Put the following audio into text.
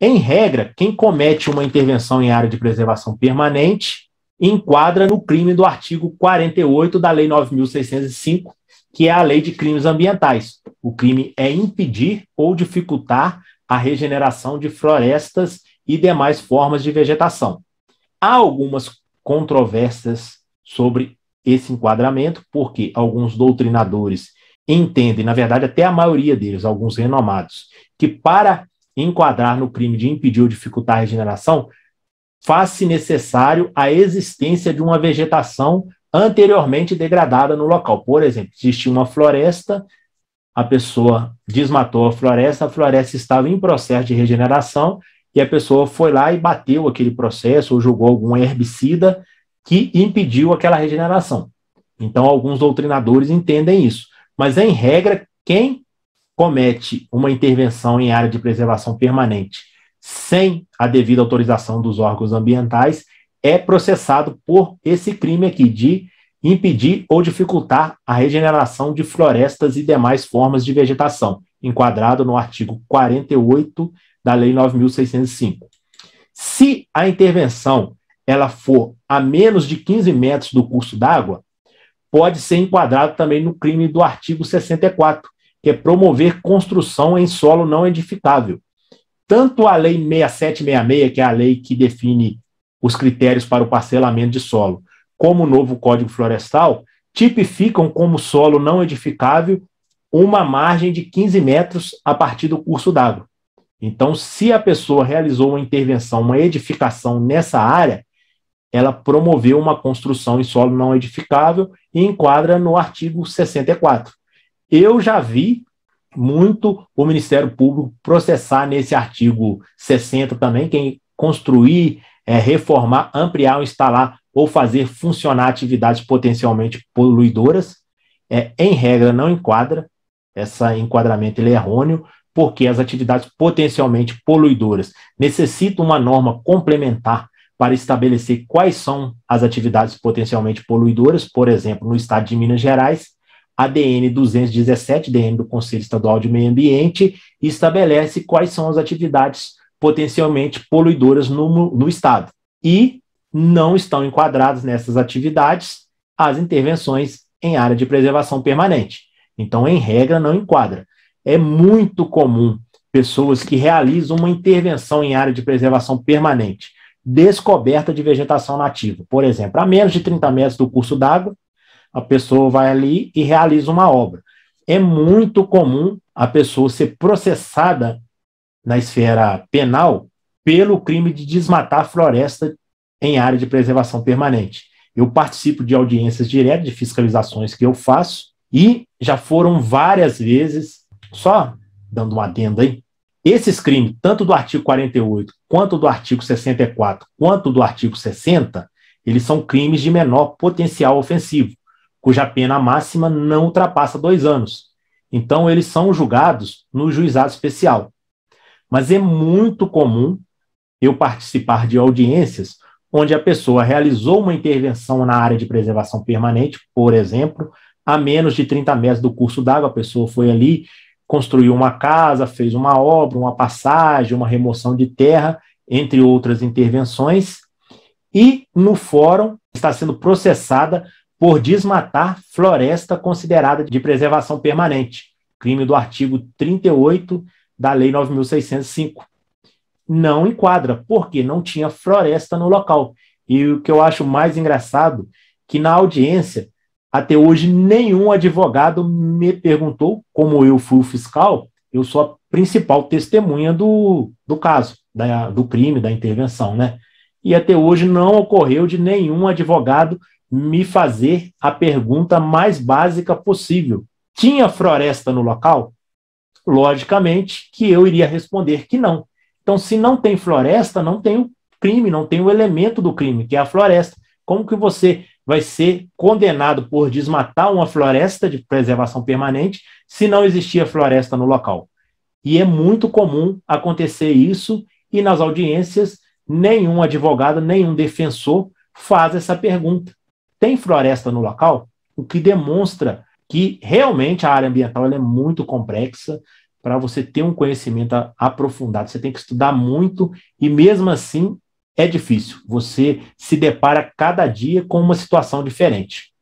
Em regra, quem comete uma intervenção em área de preservação permanente enquadra no crime do artigo 48 da Lei 9.605, que é a Lei de Crimes Ambientais. O crime é impedir ou dificultar a regeneração de florestas e demais formas de vegetação. Há algumas controvérsias sobre esse enquadramento, porque alguns doutrinadores entendem, na verdade até a maioria deles, alguns renomados, que para enquadrar no crime de impedir ou dificultar a regeneração, faz-se necessário a existência de uma vegetação anteriormente degradada no local. Por exemplo, existia uma floresta, a pessoa desmatou a floresta estava em processo de regeneração e a pessoa foi lá e bateu aquele processo ou jogou algum herbicida que impediu aquela regeneração. Então, alguns doutrinadores entendem isso. Mas, em regra, quem comete uma intervenção em área de preservação permanente sem a devida autorização dos órgãos ambientais é processado por esse crime aqui de impedir ou dificultar a regeneração de florestas e demais formas de vegetação, enquadrado no artigo 48 da Lei 9.605. Se a intervenção ela for a menos de 15 metros do curso d'água, pode ser enquadrado também no crime do artigo 64, que é promover construção em solo não edificável. Tanto a Lei 6766, que é a lei que define os critérios para o parcelamento de solo, como o novo Código Florestal, tipificam como solo não edificável uma margem de 15 metros a partir do curso d'água. Então, se a pessoa realizou uma intervenção, uma edificação nessa área, ela promoveu uma construção em solo não edificável e enquadra no artigo 64. Eu já vi muito o Ministério Público processar nesse artigo 60 também, quem construir, reformar, ampliar, instalar ou fazer funcionar atividades potencialmente poluidoras, em regra não enquadra, esse enquadramento ele é errôneo, porque as atividades potencialmente poluidoras necessitam uma norma complementar para estabelecer quais são as atividades potencialmente poluidoras. Por exemplo, no estado de Minas Gerais, a DN 217, DN do Conselho Estadual de Meio Ambiente, estabelece quais são as atividades potencialmente poluidoras no estado. E não estão enquadradas nessas atividades as intervenções em área de preservação permanente. Então, em regra, não enquadra. É muito comum pessoas que realizam uma intervenção em área de preservação permanente, descoberta de vegetação nativa. Por exemplo, a menos de 30 metros do curso d'água, a pessoa vai ali e realiza uma obra. É muito comum a pessoa ser processada na esfera penal pelo crime de desmatar floresta em área de preservação permanente. Eu participo de audiências diretas, de fiscalizações que eu faço, e já foram várias vezes, só dando um adendo aí, esses crimes, tanto do artigo 48, quanto do artigo 64, quanto do artigo 60, eles são crimes de menor potencial ofensivo, cuja pena máxima não ultrapassa 2 anos. Então, eles são julgados no juizado especial. Mas é muito comum eu participar de audiências onde a pessoa realizou uma intervenção na área de preservação permanente, por exemplo, a menos de 30 metros do curso d'água, a pessoa foi ali, construiu uma casa, fez uma obra, uma passagem, uma remoção de terra, entre outras intervenções, e no fórum está sendo processada por desmatar floresta considerada de preservação permanente, crime do artigo 38 da Lei 9.605. Não enquadra, porque não tinha floresta no local. E o que eu acho mais engraçado, que na audiência, até hoje, nenhum advogado me perguntou, como eu fui o fiscal, eu sou a principal testemunha do caso, do crime, da intervenção, né? E até hoje não ocorreu de nenhum advogado me fazer a pergunta mais básica possível. Tinha floresta no local? Logicamente que eu iria responder que não. Então, se não tem floresta, não tem o crime, não tem o elemento do crime, que é a floresta. Como que você vai ser condenado por desmatar uma floresta de preservação permanente se não existia floresta no local? E é muito comum acontecer isso, e nas audiências, nenhum advogado, nenhum defensor faz essa pergunta. Tem floresta no local? O que demonstra que realmente a área ambiental ela é muito complexa, para você ter um conhecimento aprofundado. Você tem que estudar muito e, mesmo assim, é difícil. Você se depara cada dia com uma situação diferente.